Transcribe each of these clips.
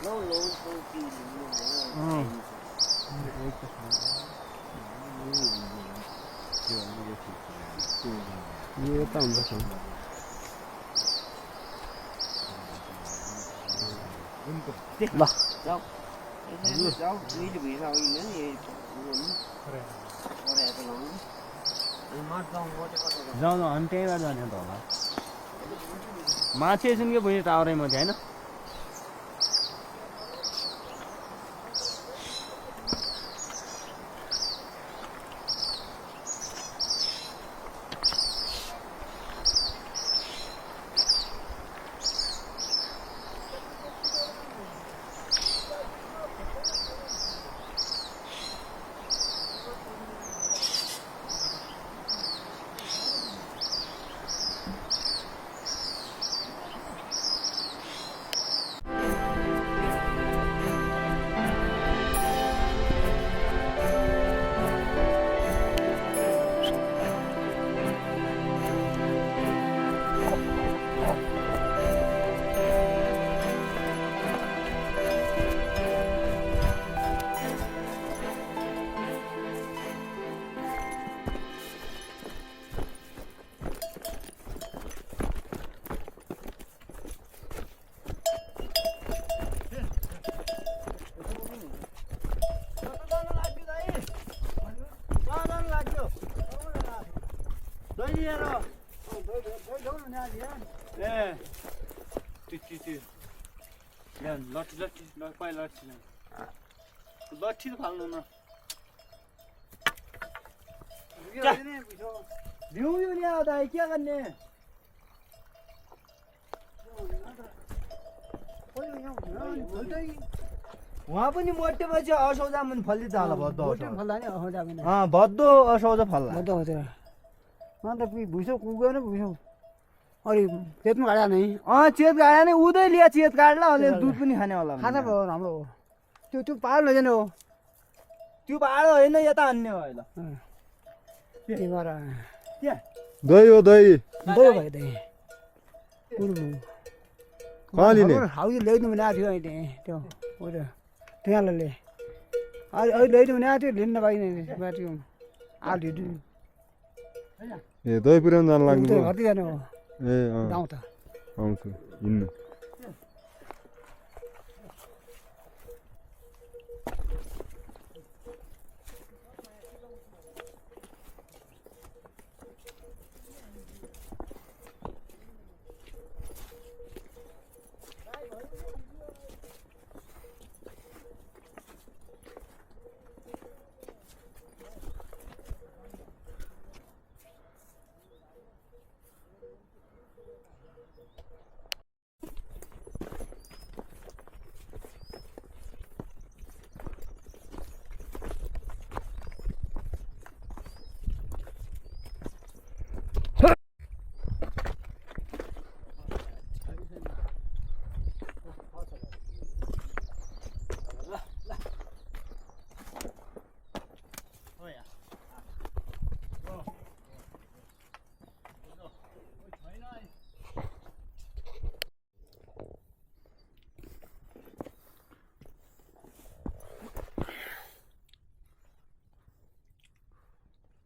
lâu lâu không kỳ ये तो हम लोग lah đâu đâu đi cho bị sao gì nữa gì जाउँ न अनि त्यहीँबाट जाने त होला माछे एकछिन के बुझ्यो टावरै माथि होइन लट्ठी त फाल्नु न भ्यू यो नि आउँदा के गर्ने वहाँ पनि मोटेपछि असौजा पनि फल्ली त होला भद्दो फल्दा नि असौजा पनि भद्दो असौजा फल्ला भद्दो हजुर अन्त भुइसो कुगेन भुइसो अरे चेतमा गाडा नै चेत गाडा नै उदै लिया चेत काट्ला अलि दुध पनि खाने होला खाजा भयो हाम्रो त्यो पाहाड लैजाने हो त्यो पाहाड होइन यता हान्ने हो अहिले त्यही भएर दही हो दही दही भयो दही कहाँ लिने हाउजी ल्याइदिनु भने आएको थियो अहिले त्यो हो त्यो त्यहाँले अहिले ल्याइदिनु भने आएको थियो लिनु नपाइने बाटो आलु ए दही पुऱ्याउनु जानु लाग्नु घरति जाने हो ए गाउँ त आउँछु हिँड्नु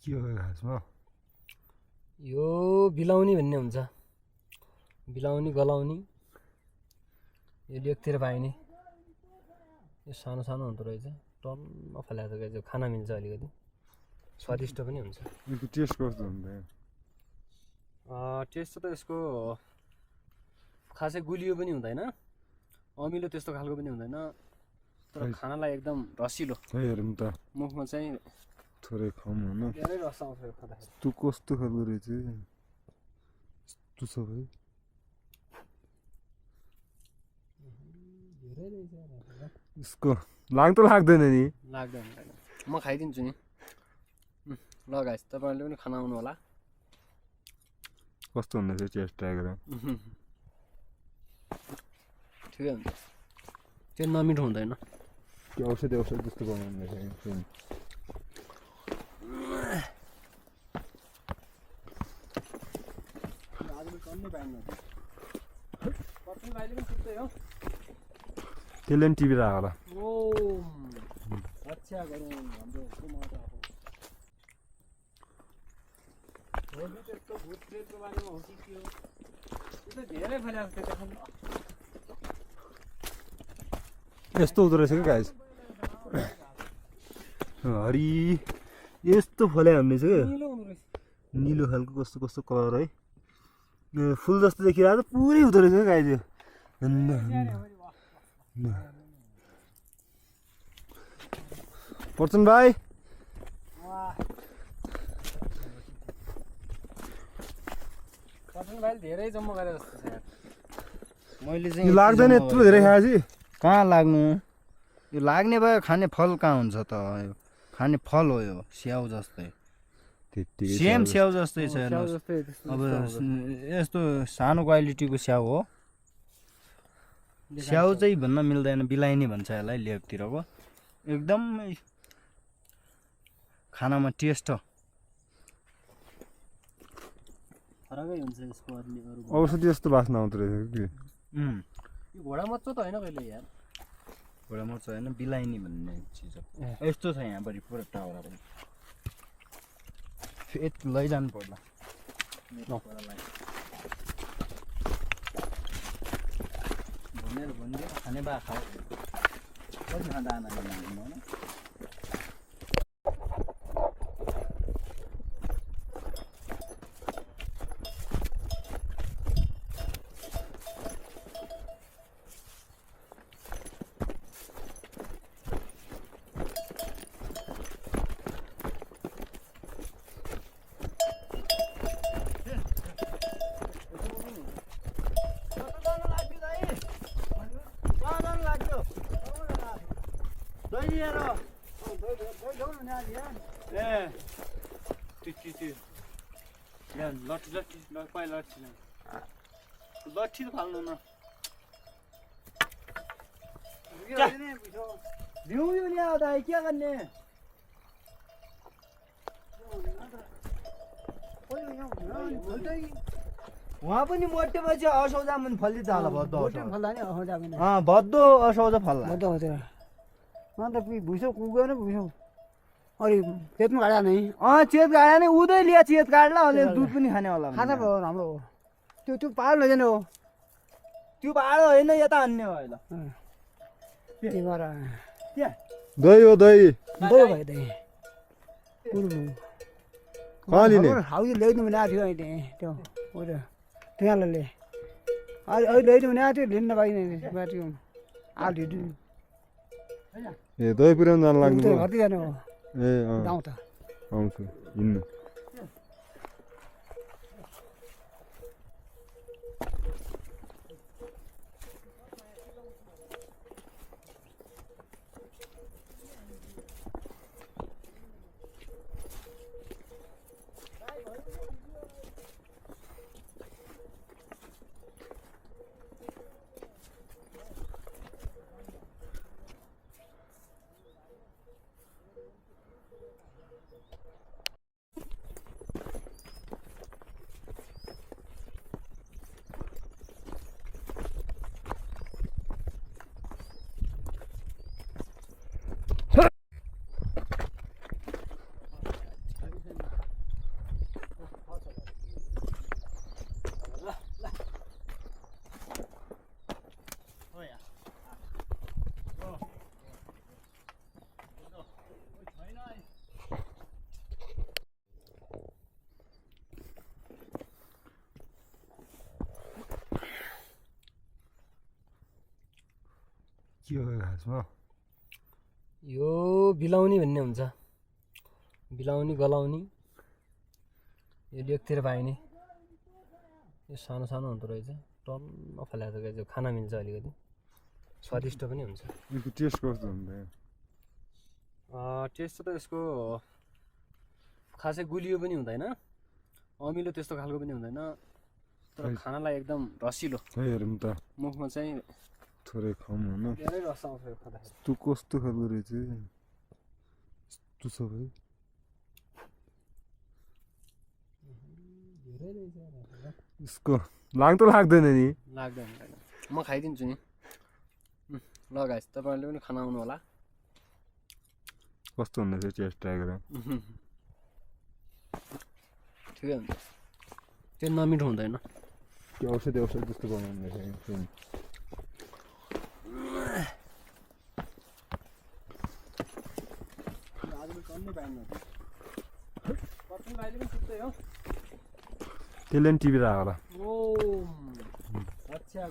के हो खासमा यो बिलाउनी भन्ने हुन्छ बिलाउनी गलाउनी यो लेकतिर पाइने यो सानो सानो हुँदो रहेछ टन्न फलाएको रहेछ खाना मिल्छ अलिकति स्वादिष्ट पनि हुन्छ यसको टेस्ट कस्तो हुन्छ टेस्ट त यसको खासै गुलियो पनि हुँदैन अमिलो त्यस्तो खालको पनि हुँदैन तर खानालाई एकदम रसिलो हेरौँ त मुखमा चाहिँ थोरै खाउँ होइन धेरै रस आउँछ यो खाँदाखेरि तँ कस्तो खालको रहेछ यस्तो छ भाइ यसको लाग्दो लाग्दैन नि लाग्दैन म खाइदिन्छु नि ल गाइस तपाईँहरूले पनि खाना आउनु होला कस्तो हुँदैछ टेस्ट ट्राई गरेर ठिकै हुन्छ त्यो नमिठो हुँदैन त्यो औषधि जस्तो बनाउनु रहेछ त्यसले पनि टिभी राख होला ओ रक्षा गरौँ हाम्रो माताको त्यस्तो भूत प्रेतको बारेमा हो कि के हो त्यो त धेरै फैलाएको थियो यस्तो हुँदो रहेछ क्या गाइस हरि यस्तो फल्या हुने छ क्या निलो हुँदो रहेछ निलो खालको कस्तो कस्तो कलर है फुल जस्तो देखिरहेको त पुरै हुँदो रहेछ क्या गाइस यो पर्छन् भाइ पर्छन् भाइले धेरै जम्मा गरे जस्तो छ यार मैले यो लाग्दैन यत्रो धेरै खाएपछि कहाँ लाग्नु यो लाग्ने भयो खाने फल कहाँ हुन्छ त यो खाने फल हो यो स्याउ जस्तै सेम स्याउ जस्तै छ हेर्नुहोस् अब यस्तो सानो क्वालिटीको स्याउ हो स्याउ चाहिँ भन्न मिल्दैन बिलाइनी भन्छ यसलाई लेकतिरको एकदमै खानामा टेस्ट हो फरकै हुन्छ यसको अरू औषधि जस्तो बास्ना आउँदो रहेछ कि यो घोडा मच्चो त होइन कहिले यार घोडा मर्छ होइन बिलाइनी भन्ने चिज हो यस्तो छ यहाँभरि पुरा टाउरा पनि यति लैजानु पर्ला भनेर भनिदियो खाने बा खाऊ कति खाँदा आना होइन लट्ठी त फाल्नु न दिउँ यो नि आउँदा के गर्ने उहाँ पनि मोटेपछि असौजा पनि फल्ली त होला भद्दो भद्दो असौजा फल्ला अन्त भुइँसो कुगेन भुइँसो अरे चेतमा गाडा नै चेत गाडा नै उदै लिया चेत काट्ला अहिले दुध पनि खाने होला खाजा भयो राम्रो हो त्यो पाहाड लैजाने हो त्यो पाहाड होइन यता हान्ने हो अहिले त्यही भएर दही हो दही भयो भाइ दही कहाँ लिने हाउस ल्याइदिनु भने आएको थियो अहिले त्यो उयो त्यहाँ ले अहिले ल्याइदिनु भने आएको थियो लिनु नपाइने बाटो आलु ए दही पुऱ्याउनु जानु लाग्नु घरतिर जानु हो ए गाउँ त आउँछु हिँड्नु के हो खासमा यो बिलाउनी भन्ने हुन्छ बिलाउनी गलाउनी यो लेकतिर पाइने यो सानो सानो हुँदो रहेछ टन्न फैलाएको छ गाइस खाना मिल्छ अलिकति स्वादिष्ट पनि हुन्छ यसको टेस्ट कस्तो हुन्छ टेस्ट त यसको खासै गुलियो पनि हुँदैन अमिलो त्यस्तो खालको पनि हुँदैन तर खानालाई एकदम रसिलो हेरौँ त मुखमा चाहिँ थोरै खाउँ होइन धेरै रस आउँछ यो खाँदाखेरि यस्तो कस्तो खालको रहेछ यस्तो छ भाइ धेरै रहेछ यसको लाग्दैन नि लाग्दैन म खाइदिन्छु नि ल गाइस तपाईँहरूले पनि खाना आउनु होला कस्तो हुँदैछ टेस्ट ट्राई गरेँ ठिकै हुन्छ त्यो नमिठो हुँदैन त्यो औषधि जस्तो बनाउनु त्यसले पनि टिपेर होला ओ अच्छा